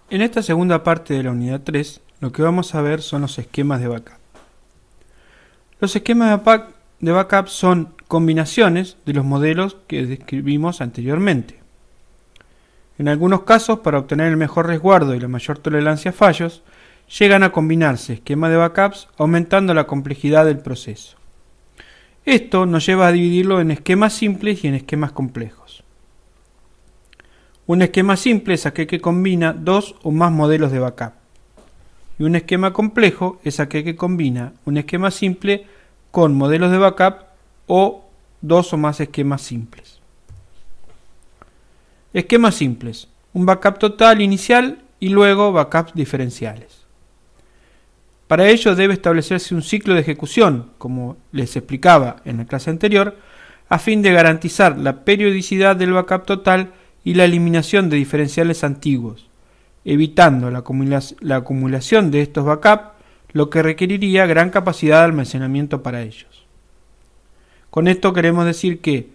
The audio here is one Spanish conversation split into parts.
En esta segunda parte de la unidad 3, lo que vamos a ver son los esquemas de backup. Los esquemas de backup son combinaciones de los modelos que describimos anteriormente. En algunos casos, para obtener el mejor resguardo y la mayor tolerancia a fallos, llegan a combinarse esquemas de backups aumentando la complejidad del proceso. Esto nos lleva a dividirlo en esquemas simples y en esquemas complejos. Un esquema simple es aquel que combina dos o más modelos de backup. Y un esquema complejo es aquel que combina un esquema simple con modelos de backup o dos o más esquemas simples. Esquemas simples: un backup total inicial y luego backups diferenciales. Para ello debe establecerse un ciclo de ejecución, como les explicaba en la clase anterior, a fin de garantizar la periodicidad del backup total y la eliminación de diferenciales antiguos, evitando la acumulación de estos backups, lo que requeriría gran capacidad de almacenamiento para ellos. Con esto queremos decir que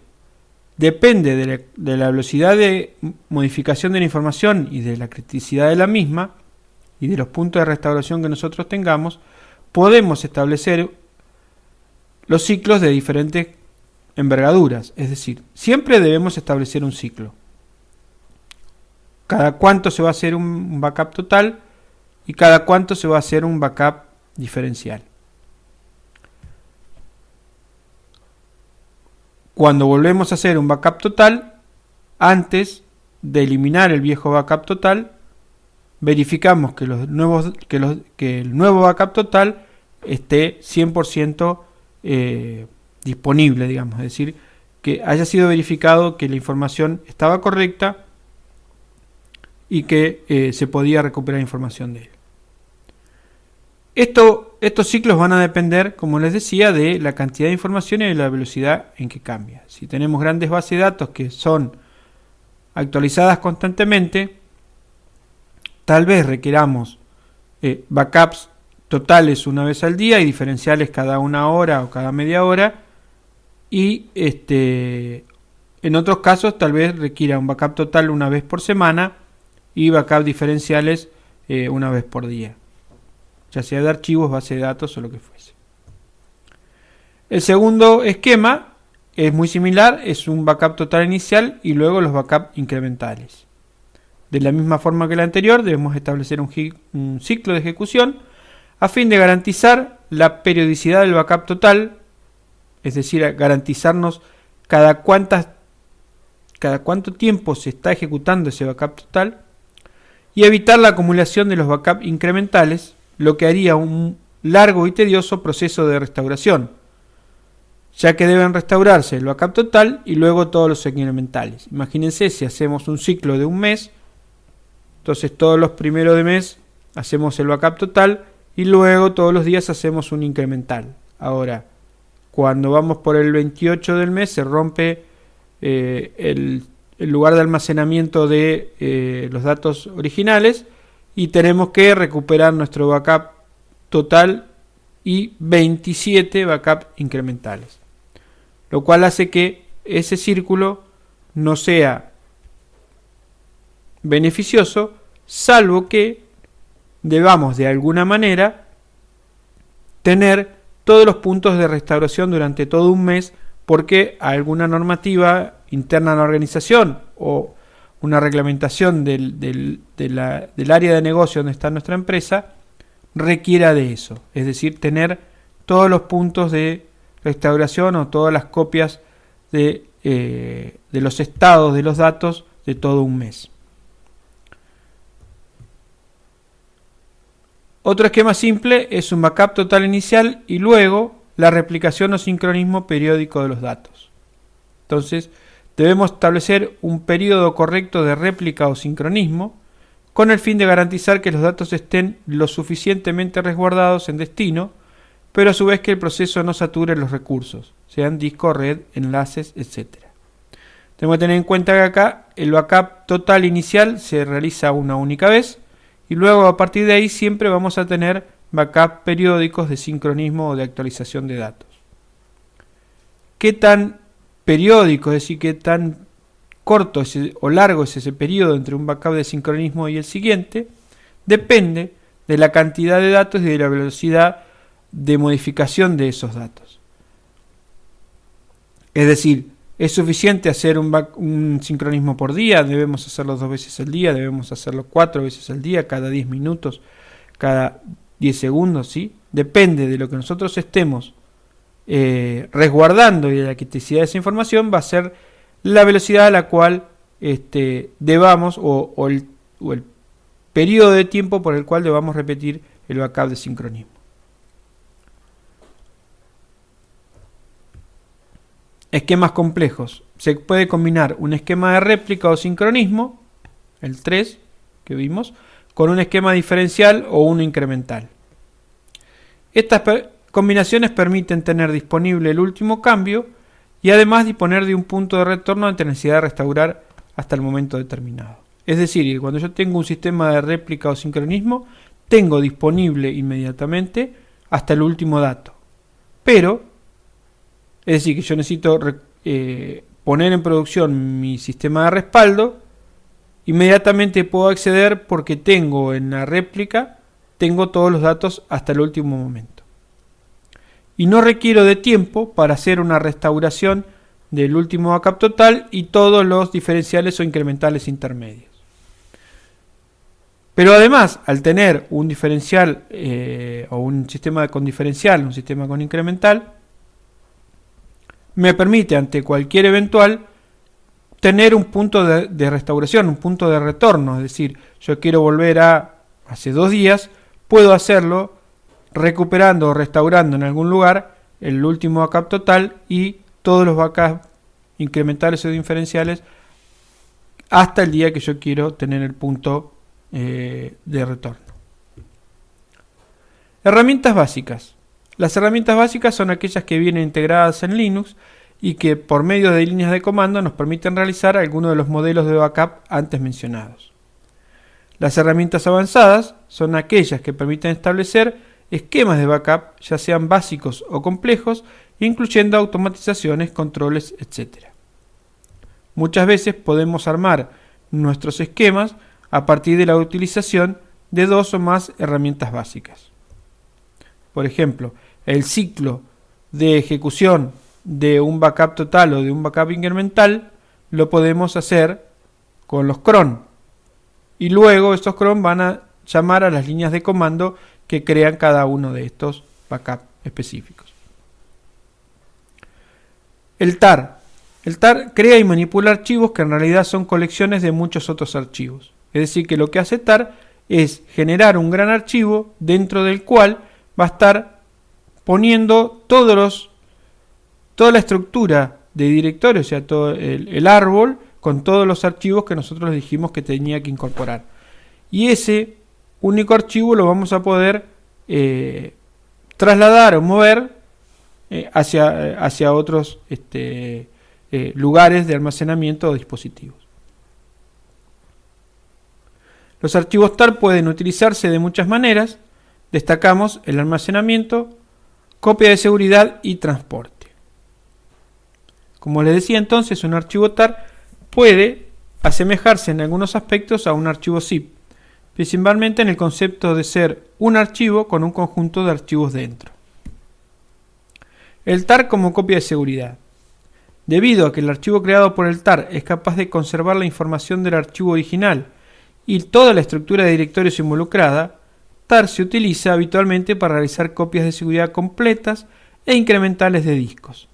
depende de la velocidad de modificación de la información y de la criticidad de la misma y de los puntos de restauración que nosotros tengamos, podemos establecer los ciclos de diferentes envergaduras, es decir, siempre debemos establecer un ciclo. Cada cuánto se va a hacer un backup total y cada cuánto se va a hacer un backup diferencial. Cuando volvemos a hacer un backup total, antes de eliminar el viejo backup total, verificamos que el nuevo backup total esté 100% disponible, digamos, es decir, que haya sido verificado que la información estaba correcta y que se podía recuperar información de él. Estos ciclos van a depender, como les decía, de la cantidad de información y de la velocidad en que cambia. Si tenemos grandes bases de datos que son actualizadas constantemente, tal vez requeramos backups totales una vez al día y diferenciales cada una hora o cada media hora, y en otros casos tal vez requiera un backup total una vez por semana y backup diferenciales una vez por día, ya sea de archivos, base de datos o lo que fuese. El segundo esquema es muy similar, es un backup total inicial y luego los backups incrementales. De la misma forma que el anterior, debemos establecer un ciclo de ejecución a fin de garantizar la periodicidad del backup total, es decir, garantizarnos cada cuánto tiempo se está ejecutando ese backup total, y evitar la acumulación de los backups incrementales, lo que haría un largo y tedioso proceso de restauración, ya que deben restaurarse el backup total y luego todos los incrementales. Imagínense si hacemos un ciclo de un mes, entonces todos los primeros de mes hacemos el backup total y luego todos los días hacemos un incremental. Ahora, cuando vamos por el 28 del mes se rompe el lugar de almacenamiento de los datos originales y tenemos que recuperar nuestro backup total y 27 backups incrementales, lo cual hace que ese círculo no sea beneficioso, salvo que debamos de alguna manera tener todos los puntos de restauración durante todo un mes, porque alguna normativa interna en la organización o una reglamentación del área de negocio donde está nuestra empresa requiera de eso, es decir, tener todos los puntos de restauración o todas las copias de los estados de los datos de todo un mes. Otro esquema simple es un backup total inicial y luego la replicación o sincronismo periódico de los datos. Entonces, debemos establecer un periodo correcto de réplica o sincronismo con el fin de garantizar que los datos estén lo suficientemente resguardados en destino, pero a su vez que el proceso no sature los recursos, sean disco, red, enlaces, etc. Tengo que tener en cuenta que acá el backup total inicial se realiza una única vez y luego a partir de ahí siempre vamos a tener backup periódicos de sincronismo o de actualización de datos. ¿Qué tan periódico, es decir, qué tan corto o largo es ese periodo entre un backup de sincronismo y el siguiente? Depende de la cantidad de datos y de la velocidad de modificación de esos datos. Es decir, ¿es suficiente hacer un sincronismo por día? ¿Debemos hacerlo 2 veces al día? ¿Debemos hacerlo 4 veces al día? ¿Cada 10 minutos? ¿Cada 10 segundos? ¿Sí? Depende de lo que nosotros estemos resguardando y de la criticidad de esa información, va a ser la velocidad a la cual debamos o el periodo de tiempo por el cual debamos repetir el backup de sincronismo. Esquemas complejos. Se puede combinar un esquema de réplica o sincronismo, el 3 que vimos, con un esquema diferencial o uno incremental. Estas combinaciones permiten tener disponible el último cambio y además disponer de un punto de retorno ante necesidad de restaurar hasta el momento determinado. Es decir, cuando yo tengo un sistema de réplica o sincronismo, tengo disponible inmediatamente hasta el último dato. Pero, es decir, que yo necesito poner en producción mi sistema de respaldo, inmediatamente puedo acceder porque tengo en la réplica, tengo todos los datos hasta el último momento. Y no requiero de tiempo para hacer una restauración del último backup total y todos los diferenciales o incrementales intermedios. Pero además, al tener un diferencial o un sistema con diferencial, un sistema con incremental, me permite ante cualquier eventual tener un punto de restauración, un punto de retorno. Es decir, yo quiero volver a hace 2 días, puedo hacerlo recuperando o restaurando en algún lugar el último backup total y todos los backups incrementales o diferenciales hasta el día que yo quiero tener el punto de retorno. Herramientas básicas. Las herramientas básicas son aquellas que vienen integradas en Linux y que por medio de líneas de comando nos permiten realizar algunos de los modelos de backup antes mencionados. Las herramientas avanzadas son aquellas que permiten establecer esquemas de backup, ya sean básicos o complejos, incluyendo automatizaciones, controles, etc. Muchas veces podemos armar nuestros esquemas a partir de la utilización de 2 o más herramientas básicas. Por ejemplo, el ciclo de ejecución de un backup total o de un backup incremental lo podemos hacer con los cron. Y luego estos cron van a llamar a las líneas de comando que crean cada uno de estos backups específicos. El tar. El tar crea y manipula archivos que en realidad son colecciones de muchos otros archivos. Es decir, que lo que hace tar es generar un gran archivo dentro del cual va a estar poniendo toda la estructura de directorio, o sea, todo el árbol con todos los archivos que nosotros dijimos que tenía que incorporar. Y ese único archivo lo vamos a poder trasladar o mover hacia otros lugares de almacenamiento o dispositivos. Los archivos tar pueden utilizarse de muchas maneras. Destacamos el almacenamiento, copia de seguridad y transporte. Como les decía entonces, un archivo tar puede asemejarse en algunos aspectos a un archivo zip, principalmente en el concepto de ser un archivo con un conjunto de archivos dentro. El tar como copia de seguridad. Debido a que el archivo creado por el tar es capaz de conservar la información del archivo original y toda la estructura de directorios involucrada, tar se utiliza habitualmente para realizar copias de seguridad completas e incrementales de discos.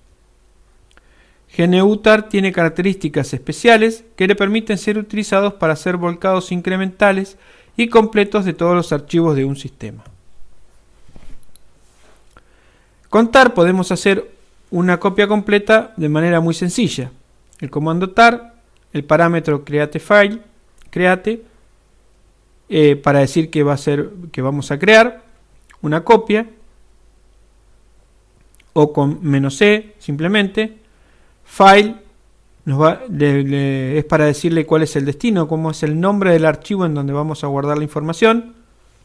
GNU tar tiene características especiales que le permiten ser utilizados para hacer volcados incrementales y completos de todos los archivos de un sistema. Con tar podemos hacer una copia completa de manera muy sencilla. El comando tar, el parámetro create para decir que vamos a crear una copia, o con -c simplemente, file es para decirle cuál es el destino, cómo es el nombre del archivo en donde vamos a guardar la información.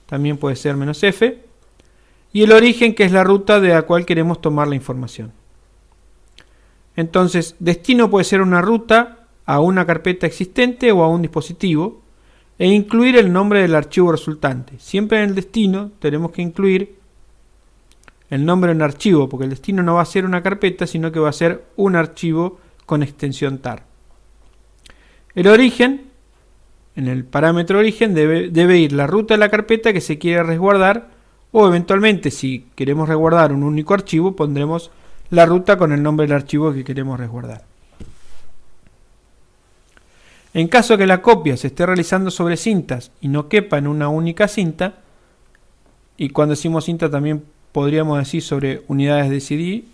También puede ser "-f". Y el origen, que es la ruta de la cual queremos tomar la información. Entonces, destino puede ser una ruta a una carpeta existente o a un dispositivo, e incluir el nombre del archivo resultante. Siempre en el destino tenemos que incluir el nombre de un archivo, porque el destino no va a ser una carpeta, sino que va a ser un archivo con extensión tar. El origen, en el parámetro origen, debe ir la ruta de la carpeta que se quiere resguardar, o eventualmente, si queremos resguardar un único archivo, pondremos la ruta con el nombre del archivo que queremos resguardar. En caso que la copia se esté realizando sobre cintas y no quepa en una única cinta, y cuando decimos cinta también podríamos decir sobre unidades de CD,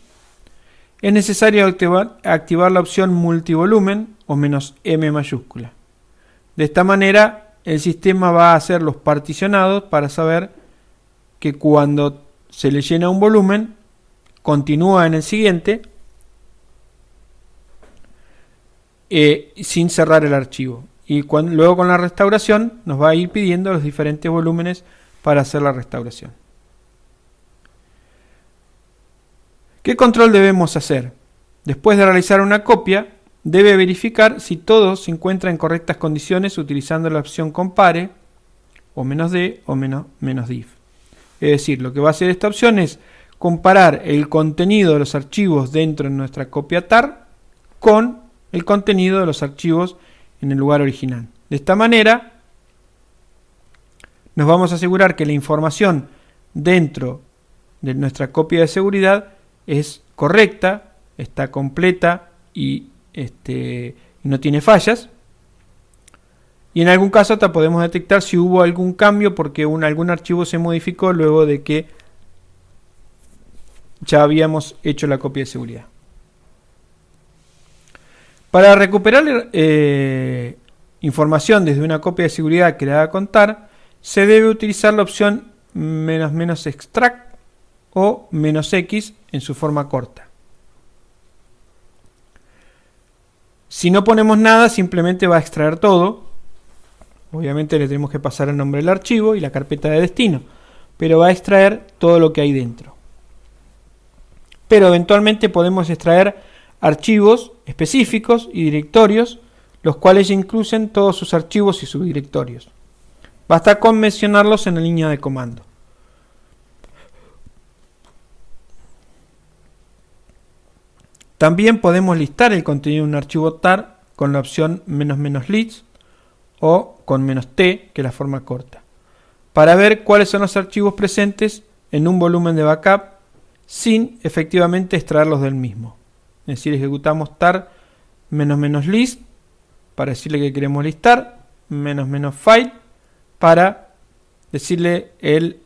es necesario activar la opción multivolumen o "-m" mayúscula. De esta manera el sistema va a hacer los particionados para saber que cuando se le llena un volumen, continúa en el siguiente sin cerrar el archivo. Y luego con la restauración nos va a ir pidiendo los diferentes volúmenes para hacer la restauración. ¿Qué control debemos hacer? Después de realizar una copia, debe verificar si todo se encuentra en correctas condiciones utilizando la opción compare o "-d" o "-diff". Es decir, lo que va a hacer esta opción es comparar el contenido de los archivos dentro de nuestra copia tar con el contenido de los archivos en el lugar original. De esta manera nos vamos a asegurar que la información dentro de nuestra copia de seguridad es correcta, está completa y no tiene fallas. Y en algún caso hasta podemos detectar si hubo algún cambio porque algún archivo se modificó luego de que ya habíamos hecho la copia de seguridad. Para recuperar información desde una copia de seguridad creada con tar, se debe utilizar la opción "-extract" o "-x" en su forma corta. Si no ponemos nada, simplemente va a extraer todo. Obviamente le tenemos que pasar el nombre del archivo y la carpeta de destino, pero va a extraer todo lo que hay dentro. Pero eventualmente podemos extraer archivos específicos y directorios, los cuales incluyen todos sus archivos y subdirectorios. Basta con mencionarlos en la línea de comando. También podemos listar el contenido de un archivo tar con la opción "-list" o con "-t", que es la forma corta, para ver cuáles son los archivos presentes en un volumen de backup sin efectivamente extraerlos del mismo. Es decir, ejecutamos tar "-list para decirle que queremos listar, "-file para decirle el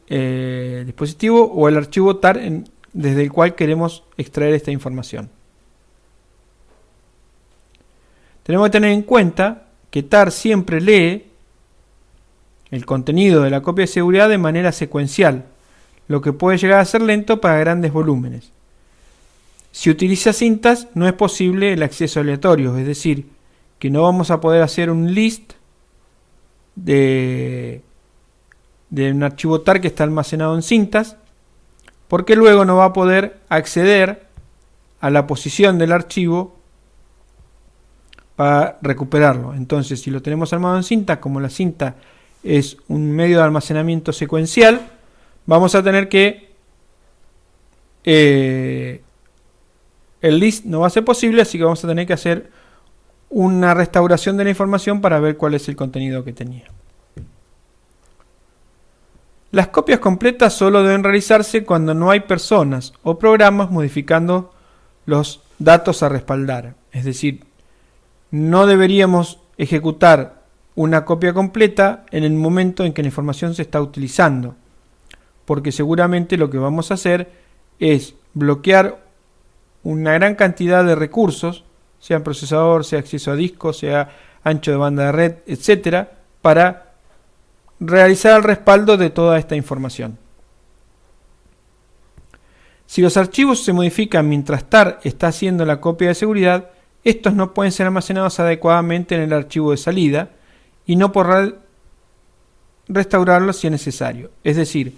dispositivo o el archivo tar desde el cual queremos extraer esta información. Tenemos que tener en cuenta que tar siempre lee el contenido de la copia de seguridad de manera secuencial, lo que puede llegar a ser lento para grandes volúmenes. Si utiliza cintas, no es posible el acceso aleatorio, es decir, que no vamos a poder hacer un list de un archivo tar que está almacenado en cintas, porque luego no va a poder acceder a la posición del archivo para recuperarlo. Entonces, si lo tenemos armado en cinta, como la cinta es un medio de almacenamiento secuencial, vamos a tener que el list no va a ser posible, así que vamos a tener que hacer una restauración de la información para ver cuál es el contenido que tenía. Las copias completas solo deben realizarse cuando no hay personas o programas modificando los datos a respaldar. Es decir, no deberíamos ejecutar una copia completa en el momento en que la información se está utilizando, porque seguramente lo que vamos a hacer es bloquear una gran cantidad de recursos, sea procesador, sea acceso a disco, sea ancho de banda de red, etcétera, para realizar el respaldo de toda esta información. Si los archivos se modifican mientras tar está haciendo la copia de seguridad, estos no pueden ser almacenados adecuadamente en el archivo de salida y no podrá restaurarlos si es necesario. Es decir,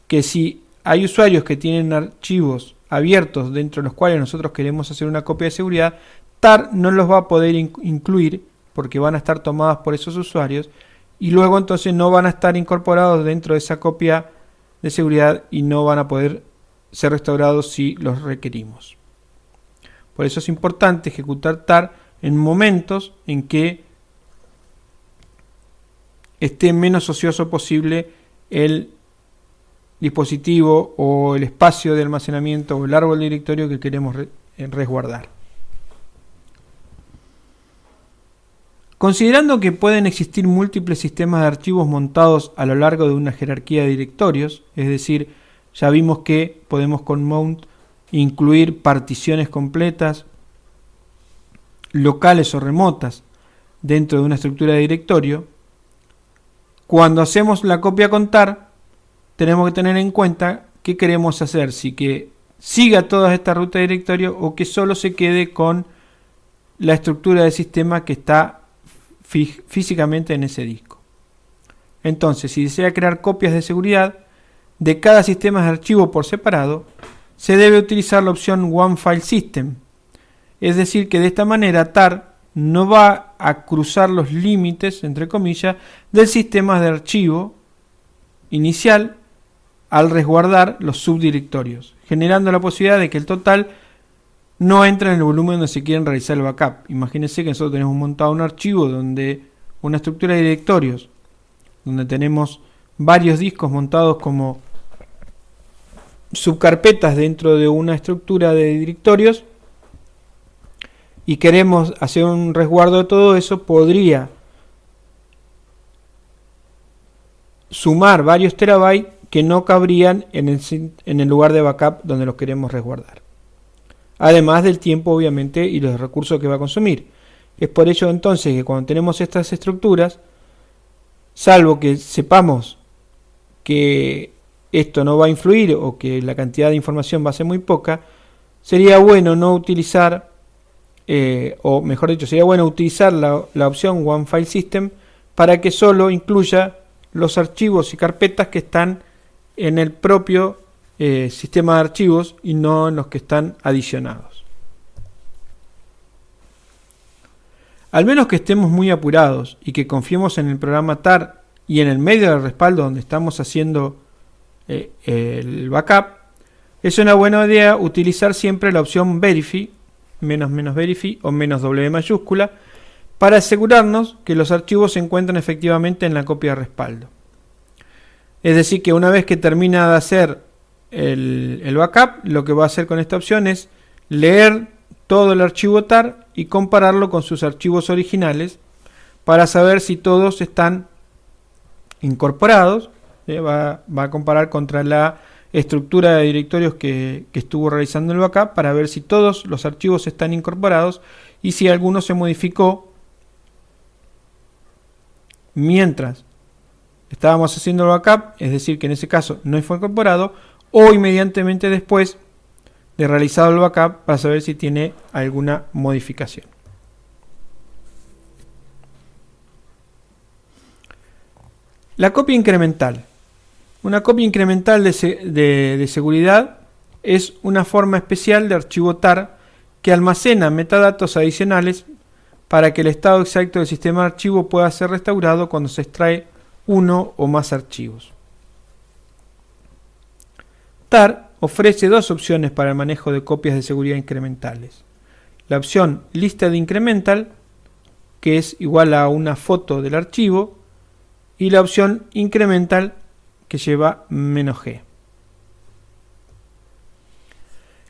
que si hay usuarios que tienen archivos abiertos dentro de los cuales nosotros queremos hacer una copia de seguridad, TAR no los va a poder incluir porque van a estar tomadas por esos usuarios y luego entonces no van a estar incorporados dentro de esa copia de seguridad y no van a poder ser restaurados si los requerimos. Por eso es importante ejecutar TAR en momentos en que esté menos ocioso posible el dispositivo o el espacio de almacenamiento o el árbol de directorio que queremos resguardar. Considerando que pueden existir múltiples sistemas de archivos montados a lo largo de una jerarquía de directorios, es decir, ya vimos que podemos con mount incluir particiones completas, locales o remotas, dentro de una estructura de directorio. Cuando hacemos la copia con TAR, tenemos que tener en cuenta qué queremos hacer, si que siga toda esta ruta de directorio o que solo se quede con la estructura del sistema que está físicamente en ese disco. Entonces, si desea crear copias de seguridad de cada sistema de archivo por separado, se debe utilizar la opción One File System. Es decir, que de esta manera TAR no va a cruzar los límites, entre comillas, del sistema de archivo inicial al resguardar los subdirectorios, generando la posibilidad de que el total no entra en el volumen donde se quieren realizar el backup. Imagínense que nosotros tenemos montado un archivo donde una estructura de directorios, donde tenemos varios discos montados como subcarpetas dentro de una estructura de directorios y queremos hacer un resguardo de todo eso. Podría sumar varios terabytes que no cabrían en el lugar de backup donde los queremos resguardar. Además del tiempo, obviamente, y los recursos que va a consumir. Es por ello entonces que cuando tenemos estas estructuras, salvo que sepamos que esto no va a influir o que la cantidad de información va a ser muy poca, sería bueno no utilizar, o mejor dicho, sería bueno utilizar la opción One File System para que solo incluya los archivos y carpetas que están en el propio sistema de archivos y no en los que están adicionados. Al menos que estemos muy apurados y que confiemos en el programa TAR y en el medio de respaldo donde estamos haciendo el backup, es una buena idea utilizar siempre la opción Verify, -verify o -w mayúscula, para asegurarnos que los archivos se encuentran efectivamente en la copia de respaldo. Es decir, que una vez que termina de hacer el backup, lo que va a hacer con esta opción es leer todo el archivo TAR y compararlo con sus archivos originales para saber si todos están incorporados. Va a comparar contra la estructura de directorios que estuvo realizando el backup para ver si todos los archivos están incorporados y si alguno se modificó mientras estábamos haciendo el backup, es decir, que en ese caso no fue incorporado, o inmediatamente después de realizado el backup para saber si tiene alguna modificación. La copia incremental. Una copia incremental de seguridad es una forma especial de archivo TAR que almacena metadatos adicionales para que el estado exacto del sistema de archivo pueda ser restaurado cuando se extrae uno o más archivos. TAR ofrece dos opciones para el manejo de copias de seguridad incrementales. La opción Listed Incremental, que es igual a una foto del archivo, y la opción Incremental, que lleva "-g".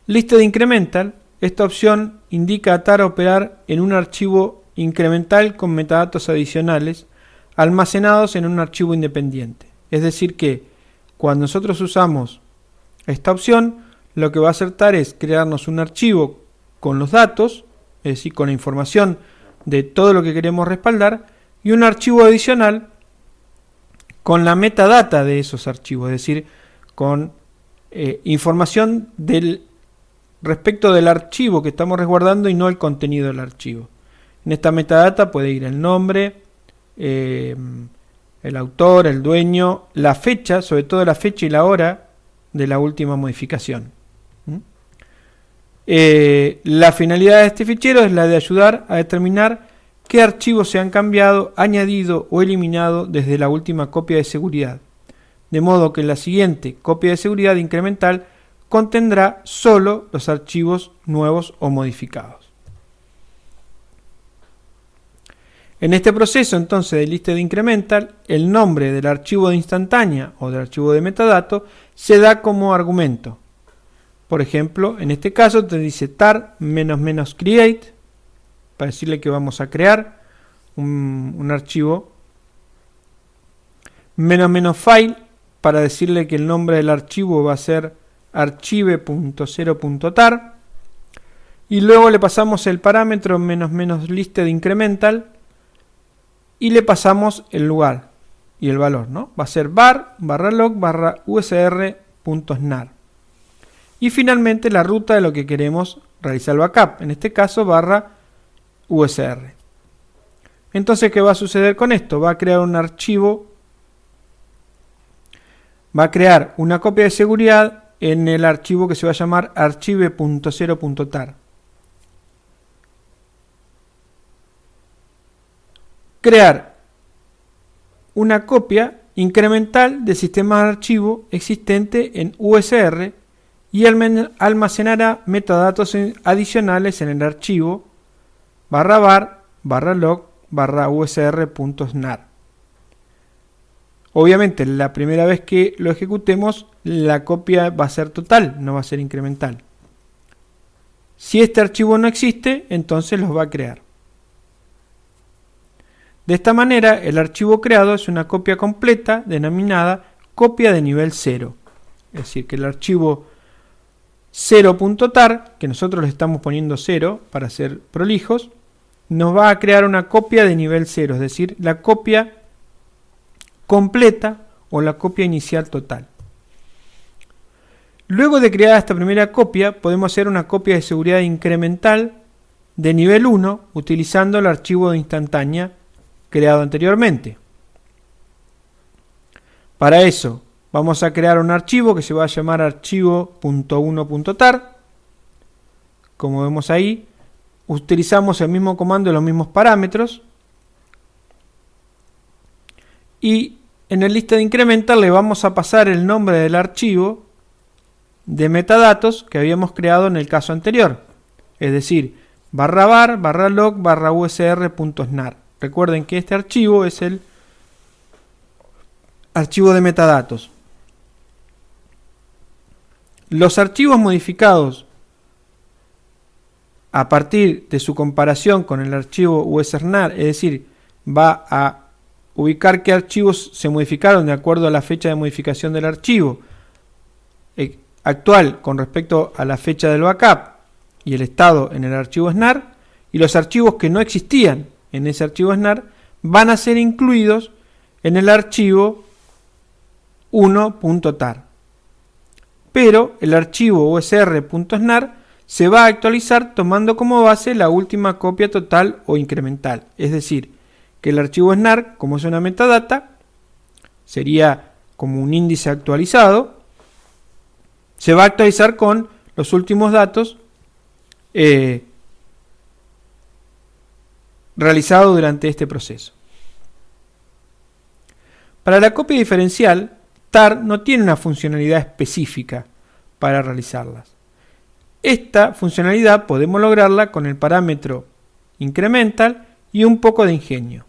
Listed Incremental, esta opción indica a TAR operar en un archivo incremental con metadatos adicionales almacenados en un archivo independiente. Es decir que cuando nosotros usamos esta opción, lo que va a hacer TAR es crearnos un archivo con los datos, es decir, con la información de todo lo que queremos respaldar, y un archivo adicional con la metadata de esos archivos, es decir, con información del respecto del archivo que estamos resguardando y no el contenido del archivo. En esta metadata puede ir el nombre, el autor, el dueño, la fecha, sobre todo la fecha y la hora de la última modificación. La finalidad de este fichero es la de ayudar a determinar qué archivos se han cambiado, añadido o eliminado desde la última copia de seguridad, de modo que la siguiente copia de seguridad incremental contendrá solo los archivos nuevos o modificados. En este proceso entonces de listed incremental, el nombre del archivo de instantánea o del archivo de metadato se da como argumento. Por ejemplo, en este caso te dice tar --create para decirle que vamos a crear un archivo, --file para decirle que el nombre del archivo va a ser archive.0.tar, y luego le pasamos el parámetro --listed incremental y le pasamos el lugar y el valor, ¿no? Va a ser var /log /usr.snar. Y finalmente la ruta de lo que queremos realizar el backup, en este caso /usr. Entonces, ¿qué va a suceder con esto? Va a crear un archivo, va a crear una copia de seguridad en el archivo que se va a llamar archive.0.tar. Crear una copia incremental del sistema de archivo existente en USR y almacenará metadatos adicionales en el archivo /var /log /usr.snar. Obviamente, la primera vez que lo ejecutemos, la copia va a ser total, no va a ser incremental. Si este archivo no existe, entonces los va a crear. De esta manera, el archivo creado es una copia completa denominada copia de nivel 0. Es decir, que el archivo 0.tar, que nosotros le estamos poniendo 0 para ser prolijos, nos va a crear una copia de nivel 0, es decir, la copia completa o la copia inicial total. Luego de crear esta primera copia, podemos hacer una copia de seguridad incremental de nivel 1 utilizando el archivo de instantánea creado anteriormente. Para eso vamos a crear un archivo que se va a llamar archivo.1.tar. Como vemos ahí, utilizamos el mismo comando y los mismos parámetros. Y en el lista de incremental le vamos a pasar el nombre del archivo de metadatos que habíamos creado en el caso anterior. Es decir, /var /log /usr.snar. Recuerden que este archivo es el archivo de metadatos. Los archivos modificados a partir de su comparación con el archivo usr.snar, es decir, va a ubicar qué archivos se modificaron de acuerdo a la fecha de modificación del archivo actual con respecto a la fecha del backup y el estado en el archivo SNAR, y los archivos que no existían en ese archivo SNAR van a ser incluidos en el archivo 1.tar. Pero el archivo usr.snar se va a actualizar tomando como base la última copia total o incremental. Es decir, que el archivo SNAR, como es una metadata, sería como un índice actualizado, se va a actualizar con los últimos datos realizado durante este proceso. Para la copia diferencial, tar no tiene una funcionalidad específica para realizarlas. Esta funcionalidad podemos lograrla con el parámetro incremental y un poco de ingenio.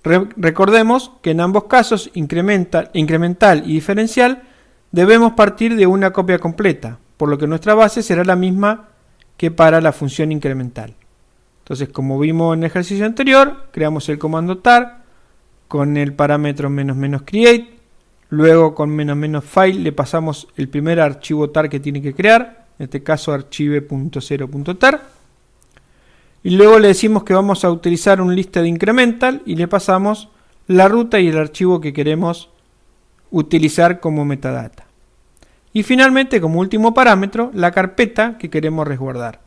Recordemos que en ambos casos, incremental y diferencial, debemos partir de una copia completa, por lo que nuestra base será la misma que para la función incremental. Entonces, como vimos en el ejercicio anterior, creamos el comando tar con el parámetro --create, luego con --file le pasamos el primer archivo tar que tiene que crear, en este caso archive.0.tar, y luego le decimos que vamos a utilizar un listed incremental y le pasamos la ruta y el archivo que queremos utilizar como metadata. Y finalmente, como último parámetro, la carpeta que queremos resguardar.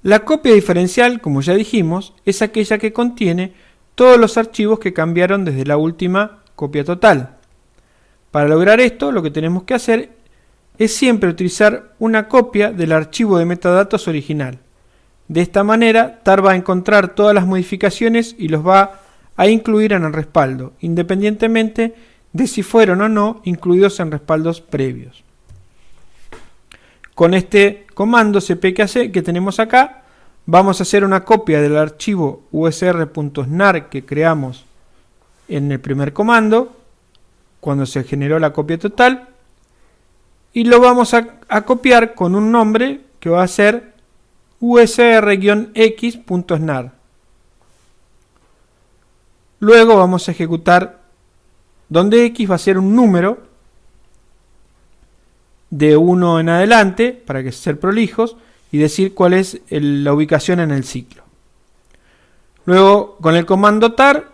La copia diferencial, como ya dijimos, es aquella que contiene todos los archivos que cambiaron desde la última copia total. Para lograr esto, lo que tenemos que hacer es siempre utilizar una copia del archivo de metadatos original. De esta manera, TAR va a encontrar todas las modificaciones y los va a incluir en el respaldo, independientemente de si fueron o no incluidos en respaldos previos. Con este comando cp que tenemos acá, vamos a hacer una copia del archivo usr.snar que creamos en el primer comando, cuando se generó la copia total, y lo vamos a copiar con un nombre que va a ser usr-x.snar. Luego vamos a ejecutar donde x va a ser un número de 1 en adelante, para que ser prolijos, y decir cuál es la ubicación en el ciclo. Luego, con el comando tar,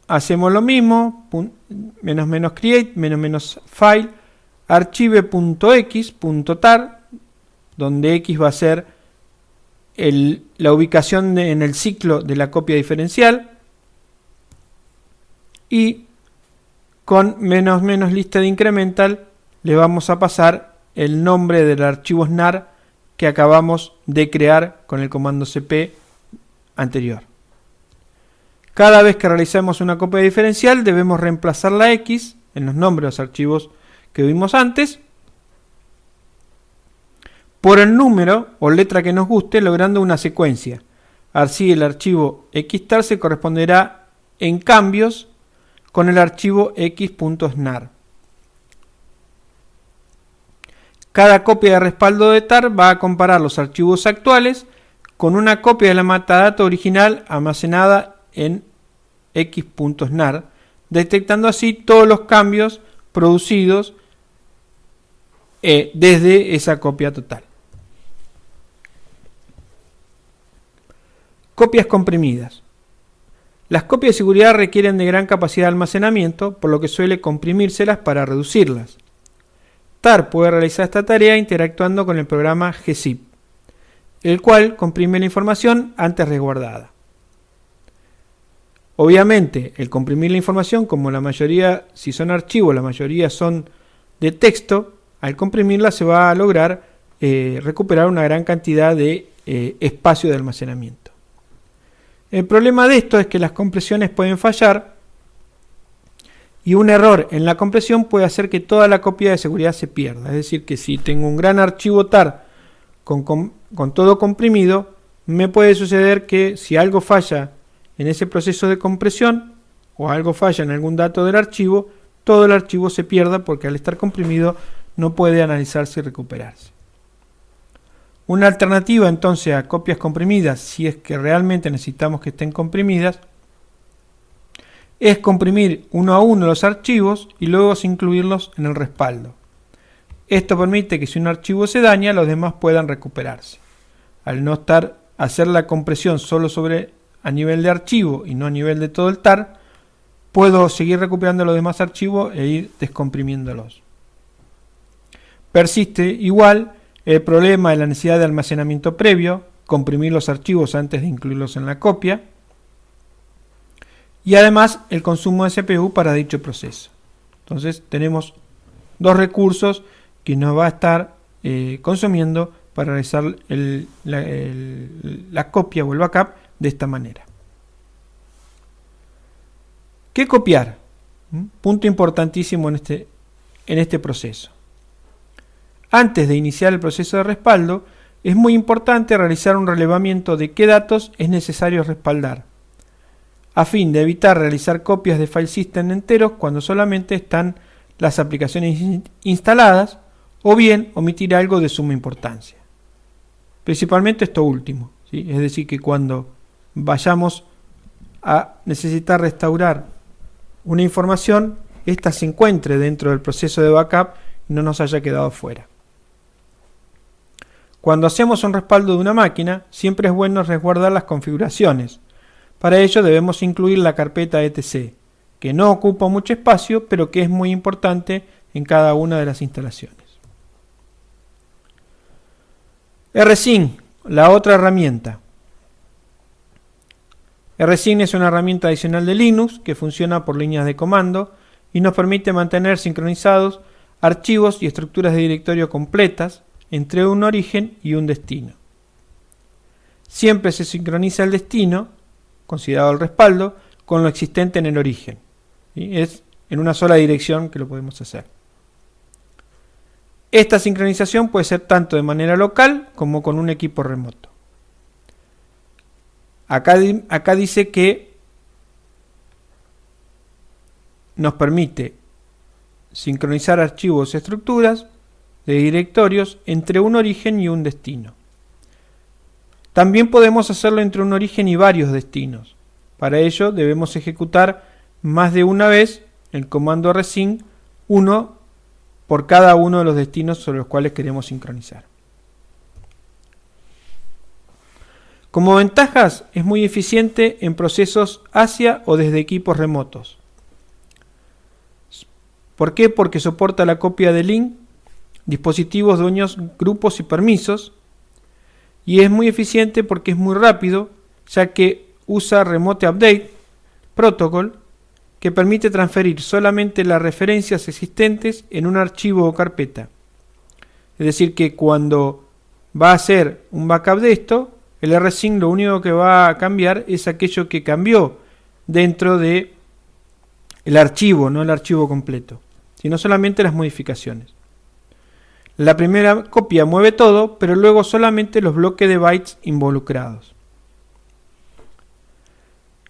hacemos lo mismo, --create, --file, archive.x.tar, donde x va a ser la ubicación en el ciclo de la copia diferencial, y con --lista de incremental le vamos a pasar el nombre del archivo snar que acabamos de crear con el comando cp anterior. Cada vez que realizamos una copia diferencial debemos reemplazar la x en los nombres de los archivos que vimos antes por el número o letra que nos guste, logrando una secuencia. Así el archivo xtar se corresponderá en cambios con el archivo x.snar. Cada copia de respaldo de tar va a comparar los archivos actuales con una copia de la metadata original almacenada en x.snar, detectando así todos los cambios producidos desde esa copia total. Copias comprimidas. Las copias de seguridad requieren de gran capacidad de almacenamiento, por lo que suele comprimírselas para reducirlas. TAR puede realizar esta tarea interactuando con el programa gzip, el cual comprime la información antes resguardada. Obviamente, el comprimir la información, como la mayoría, si son archivos, la mayoría son de texto, al comprimirla se va a lograr recuperar una gran cantidad de espacio de almacenamiento. El problema de esto es que las compresiones pueden fallar y un error en la compresión puede hacer que toda la copia de seguridad se pierda. Es decir, que si tengo un gran archivo TAR con todo comprimido, me puede suceder que si algo falla en ese proceso de compresión o algo falla en algún dato del archivo, todo el archivo se pierda porque al estar comprimido no puede analizarse y recuperarse. Una alternativa entonces a copias comprimidas, si es que realmente necesitamos que estén comprimidas, es comprimir uno a uno los archivos y luego incluirlos en el respaldo. Esto permite que si un archivo se daña, los demás puedan recuperarse. Al no hacer la compresión solo a nivel de archivo y no a nivel de todo el TAR, puedo seguir recuperando los demás archivos e ir descomprimiéndolos. Persiste igual el problema de la necesidad de almacenamiento previo, comprimir los archivos antes de incluirlos en la copia, y además el consumo de CPU para dicho proceso. Entonces tenemos dos recursos que nos va a estar consumiendo para realizar la copia o el backup de esta manera. ¿Qué copiar? Punto importantísimo en este proceso. Antes de iniciar el proceso de respaldo, es muy importante realizar un relevamiento de qué datos es necesario respaldar, a fin de evitar realizar copias de file system enteros cuando solamente están las aplicaciones instaladas, o bien omitir algo de suma importancia. Principalmente esto último, ¿sí? Es decir, que cuando vayamos a necesitar restaurar una información, ésta se encuentre dentro del proceso de backup y no nos haya quedado fuera. Cuando hacemos un respaldo de una máquina, siempre es bueno resguardar las configuraciones. Para ello debemos incluir la carpeta etc, que no ocupa mucho espacio, pero que es muy importante en cada una de las instalaciones. RSync, la otra herramienta. RSync es una herramienta adicional de Linux que funciona por líneas de comando y nos permite mantener sincronizados archivos y estructuras de directorio completas entre un origen y un destino. Siempre se sincroniza el destino, considerado el respaldo, con lo existente en el origen. ¿Sí? Es en una sola dirección que lo podemos hacer. Esta sincronización puede ser tanto de manera local como con un equipo remoto. Acá dice que nos permite sincronizar archivos y estructuras de directorios entre un origen y un destino. También podemos hacerlo entre un origen y varios destinos. Para ello debemos ejecutar más de una vez el comando rsync, uno por cada uno de los destinos sobre los cuales queremos sincronizar. Como ventajas, es muy eficiente en procesos hacia o desde equipos remotos. ¿Por qué? Porque soporta la copia de link, dispositivos, dueños, grupos y permisos. Y es muy eficiente porque es muy rápido, ya que usa Remote Update Protocol, que permite transferir solamente las referencias existentes en un archivo o carpeta. Es decir, que cuando va a hacer un backup de esto, el rsync lo único que va a cambiar es aquello que cambió dentro de el archivo, no el archivo completo, sino solamente las modificaciones. La primera copia mueve todo, pero luego solamente los bloques de bytes involucrados.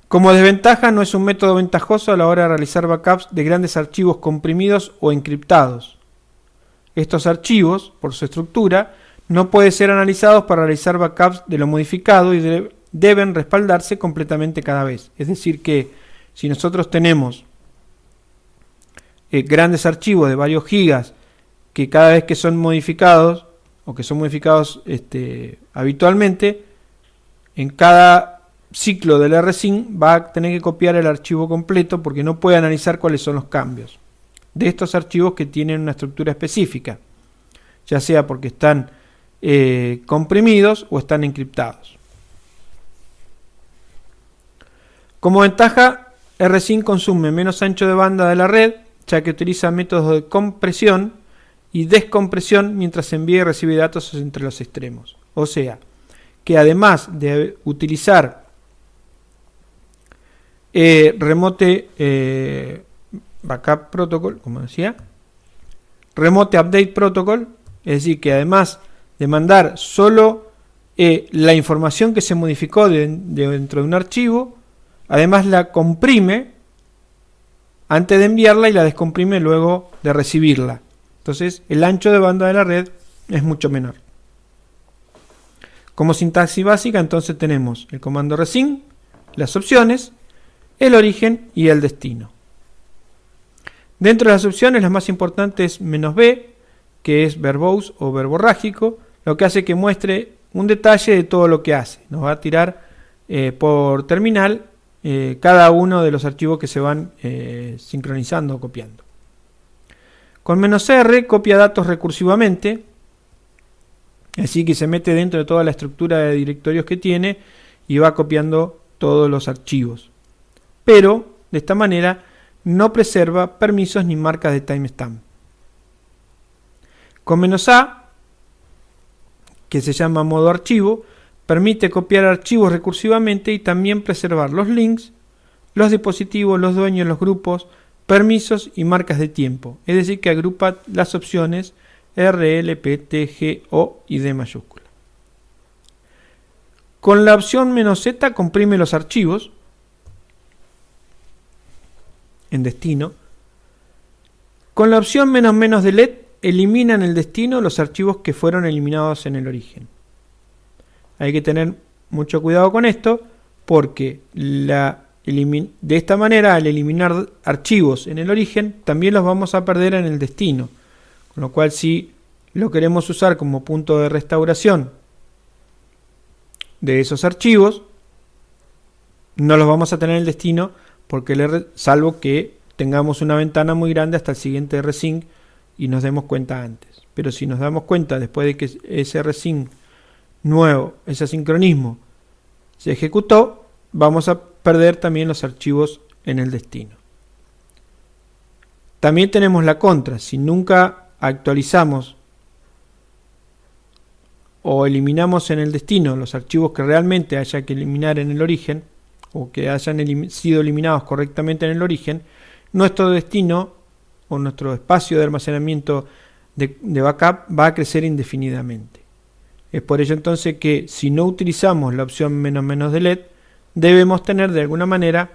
Como desventaja, no es un método ventajoso a la hora de realizar backups de grandes archivos comprimidos o encriptados. Estos archivos, por su estructura, no pueden ser analizados para realizar backups de lo modificado y deben respaldarse completamente cada vez. Es decir que si nosotros tenemos grandes archivos de varios gigas que cada vez que son modificados o que son modificados habitualmente, en cada ciclo del rsync va a tener que copiar el archivo completo porque no puede analizar cuáles son los cambios de estos archivos que tienen una estructura específica, ya sea porque están comprimidos o están encriptados. Como ventaja, rsync consume menos ancho de banda de la red, ya que utiliza métodos de compresión y descompresión mientras envía y recibe datos entre los extremos. O sea, que además de utilizar Remote Backup Protocol, como decía, Remote Update Protocol, es decir, que además de mandar solo la información que se modificó dentro de un archivo, además la comprime antes de enviarla y la descomprime luego de recibirla. Entonces el ancho de banda de la red es mucho menor. Como sintaxis básica, entonces tenemos el comando rsync, las opciones, el origen y el destino. Dentro de las opciones, las más importantes es "-b", que es verbose o verborrágico, lo que hace que muestre un detalle de todo lo que hace. Nos va a tirar por terminal cada uno de los archivos que se van sincronizando o copiando. Con "-r" copia datos recursivamente, así que se mete dentro de toda la estructura de directorios que tiene y va copiando todos los archivos. Pero de esta manera no preserva permisos ni marcas de timestamp. Con "-a", que se llama modo archivo, permite copiar archivos recursivamente y también preservar los links, los dispositivos, los dueños, los grupos, permisos y marcas de tiempo. Es decir, que agrupa las opciones R, L, P, T, G, O y D mayúscula. Con la opción "-z" comprime los archivos en destino. Con la opción "-delete" elimina en el destino los archivos que fueron eliminados en el origen. Hay que tener mucho cuidado con esto porque de esta manera, al eliminar archivos en el origen, también los vamos a perder en el destino. Con lo cual, si lo queremos usar como punto de restauración de esos archivos, no los vamos a tener en el destino porque salvo que tengamos una ventana muy grande hasta el siguiente rsync y nos demos cuenta antes. Pero si nos damos cuenta después de que ese rsync nuevo, ese sincronismo, se ejecutó, vamos a perder también los archivos en el destino. También tenemos la contra. Si nunca actualizamos o eliminamos en el destino los archivos que realmente haya que eliminar en el origen, o que hayan sido eliminados correctamente en el origen, nuestro destino o nuestro espacio de almacenamiento de backup va a crecer indefinidamente. Es por ello entonces que si no utilizamos la opción "-delete", debemos tener de alguna manera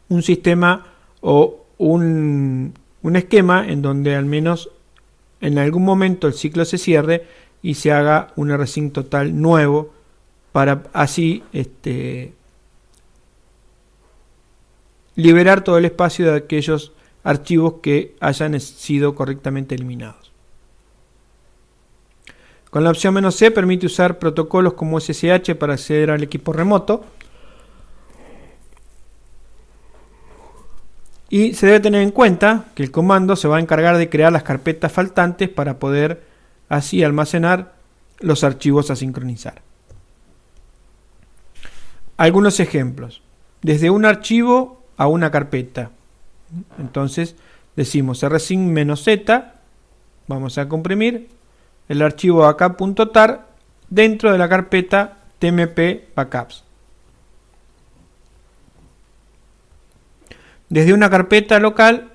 un sistema o un esquema en donde al menos en algún momento el ciclo se cierre y se haga un rsync total nuevo para así liberar todo el espacio de aquellos archivos que hayan sido correctamente eliminados. Con la opción "-c" permite usar protocolos como SSH para acceder al equipo remoto. Y se debe tener en cuenta que el comando se va a encargar de crear las carpetas faltantes para poder así almacenar los archivos a sincronizar. Algunos ejemplos. Desde un archivo a una carpeta. Entonces decimos rsync "-z", vamos a comprimir el archivo backup.tar dentro de la carpeta tmp backups. Desde una carpeta local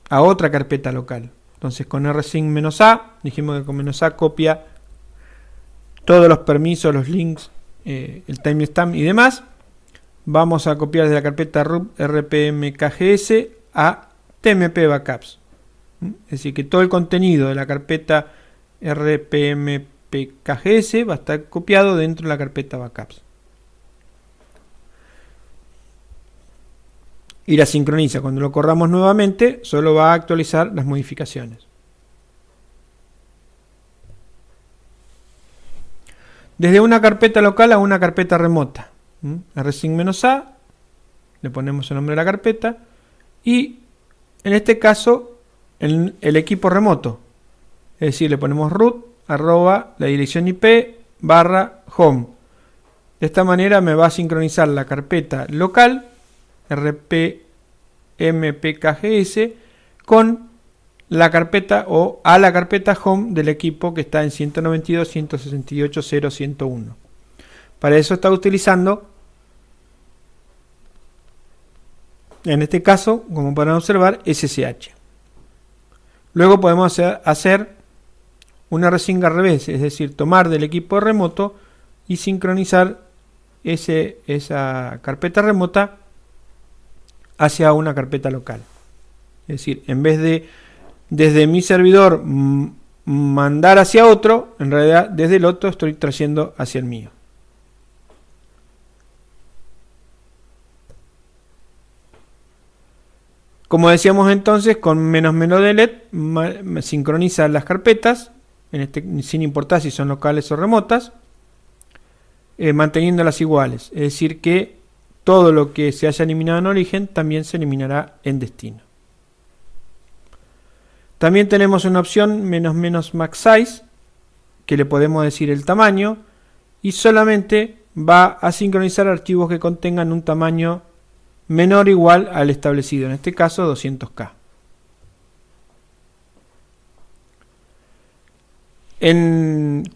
a otra carpeta local. Entonces con rsync "-a", dijimos que con "-a" copia todos los permisos, los links, el timestamp y demás. Vamos a copiar de la carpeta root rpmkgs a tmp backups. Es decir, que todo el contenido de la carpeta rpmkgs va a estar copiado dentro de la carpeta backups. Y la sincroniza. Cuando lo corramos nuevamente, solo va a actualizar las modificaciones. Desde una carpeta local a una carpeta remota. Rsync "-a", le ponemos el nombre de la carpeta, y en este caso el equipo remoto. Es decir, le ponemos root @ la dirección IP /home. De esta manera me va a sincronizar la carpeta local rpmkgs con la carpeta o a la carpeta home del equipo que está en 192.168.0.101. Para eso está utilizando, en este caso, como podrán observar, SSH. Luego podemos hacer una rsync al revés, es decir, tomar del equipo remoto y sincronizar esa carpeta remota hacia una carpeta local. Es decir, en vez de desde mi servidor mandar hacia otro, en realidad desde el otro estoy trayendo hacia el mío. Como decíamos entonces, con "-delete" sincroniza las carpetas, sin importar si son locales o remotas, manteniéndolas iguales. Es decir, que todo lo que se haya eliminado en origen también se eliminará en destino. También tenemos una opción "-max size", que le podemos decir el tamaño, y solamente va a sincronizar archivos que contengan un tamaño menor o igual al establecido, en este caso 200K.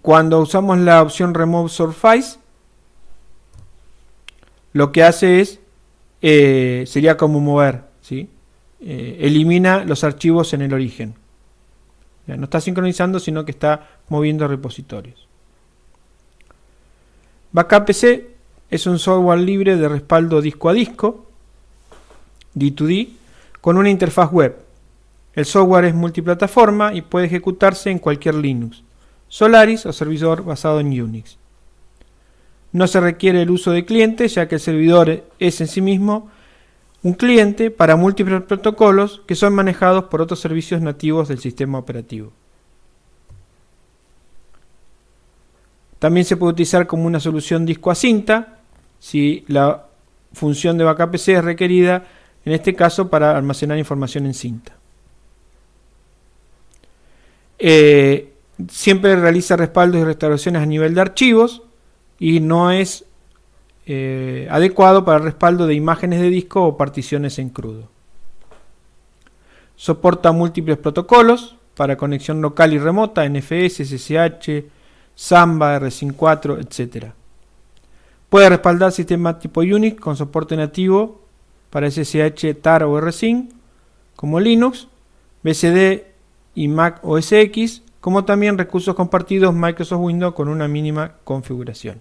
Cuando usamos la opción "remove surface", lo que hace es, sería como mover, ¿sí? Elimina los archivos en el origen. Ya, no está sincronizando, sino que está moviendo repositorios. Backup PC es un software libre de respaldo disco a disco, D2D, con una interfaz web. El software es multiplataforma y puede ejecutarse en cualquier Linux, Solaris o servidor basado en Unix. No se requiere el uso de clientes, ya que el servidor es en sí mismo un cliente para múltiples protocolos que son manejados por otros servicios nativos del sistema operativo. También se puede utilizar como una solución disco a cinta, si la función de backup PC es requerida en este caso para almacenar información en cinta. Siempre realiza respaldos y restauraciones a nivel de archivos y no es adecuado para el respaldo de imágenes de disco o particiones en crudo. Soporta múltiples protocolos para conexión local y remota, NFS, SSH, Samba, RSIN4, etc. Puede respaldar sistemas tipo Unix con soporte nativo para SSH, TAR o RSIN, como Linux, BSD y Mac OS X, como también recursos compartidos Microsoft Windows con una mínima configuración.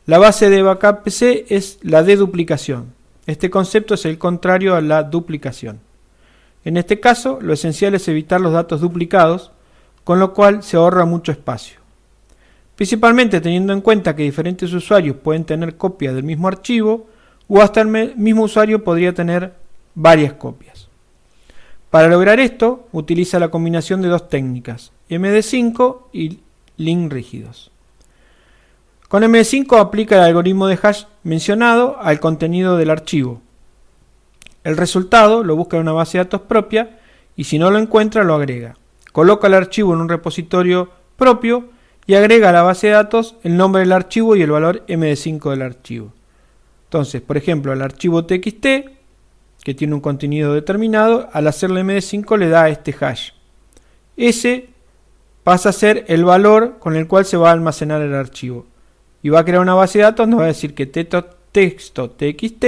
La base de backup PC es la deduplicación. Este concepto es el contrario a la duplicación. En este caso, lo esencial es evitar los datos duplicados, con lo cual se ahorra mucho espacio. Principalmente teniendo en cuenta que diferentes usuarios pueden tener copias del mismo archivo o hasta el mismo usuario podría tener varias copias. Para lograr esto, utiliza la combinación de dos técnicas, MD5 y link rígidos. Con MD5 aplica el algoritmo de hash mencionado al contenido del archivo. El resultado lo busca en una base de datos propia y si no lo encuentra lo agrega. Coloca el archivo en un repositorio propio y agrega a la base de datos el nombre del archivo y el valor MD5 del archivo. Entonces, por ejemplo, el archivo TXT, que tiene un contenido determinado, al hacerle MD5 le da este hash. Ese pasa a ser el valor con el cual se va a almacenar el archivo. Y va a crear una base de datos donde va a decir que texto TXT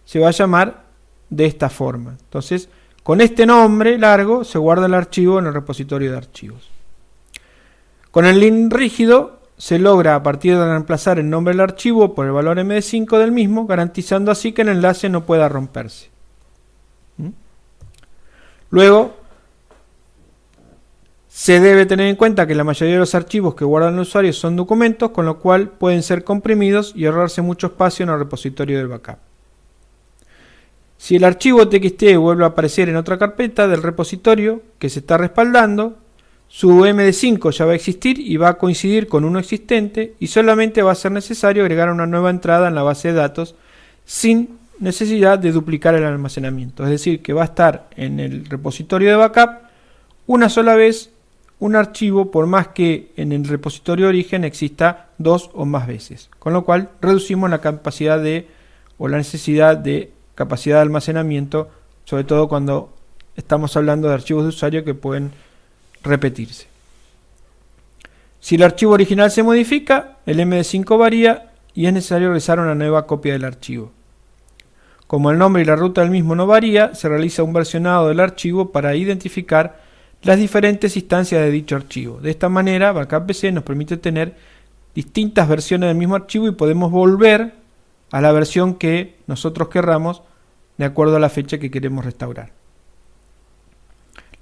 se va a llamar de esta forma. Entonces, con este nombre largo se guarda el archivo en el repositorio de archivos. Con el link rígido se logra a partir de reemplazar el nombre del archivo por el valor MD5 del mismo, garantizando así que el enlace no pueda romperse. Luego, se debe tener en cuenta que la mayoría de los archivos que guardan los usuarios son documentos, con lo cual pueden ser comprimidos y ahorrarse mucho espacio en el repositorio del backup. Si el archivo TXT vuelve a aparecer en otra carpeta del repositorio que se está respaldando, su MD5 ya va a existir y va a coincidir con uno existente y solamente va a ser necesario agregar una nueva entrada en la base de datos sin necesidad de duplicar el almacenamiento. Es decir, que va a estar en el repositorio de backup una sola vez un archivo por más que en el repositorio de origen exista dos o más veces. Con lo cual reducimos la capacidad o la necesidad de capacidad de almacenamiento, sobre todo cuando estamos hablando de archivos de usuario que pueden repetirse. Si el archivo original se modifica, el MD5 varía y es necesario realizar una nueva copia del archivo. Como el nombre y la ruta del mismo no varía, se realiza un versionado del archivo para identificar las diferentes instancias de dicho archivo. De esta manera, Backup PC nos permite tener distintas versiones del mismo archivo y podemos volver a la versión que nosotros querramos de acuerdo a la fecha que queremos restaurar.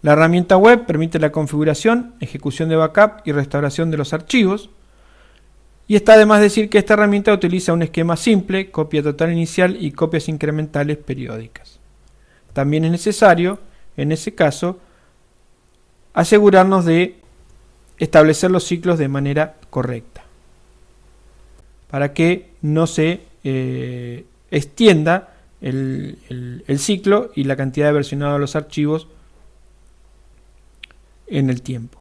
La herramienta web permite la configuración, ejecución de backup y restauración de los archivos. Y está de más decir que esta herramienta utiliza un esquema simple, copia total inicial y copias incrementales periódicas. También es necesario, en ese caso, asegurarnos de establecer los ciclos de manera correcta para que no se extienda el ciclo y la cantidad de versionado de los archivos en el tiempo.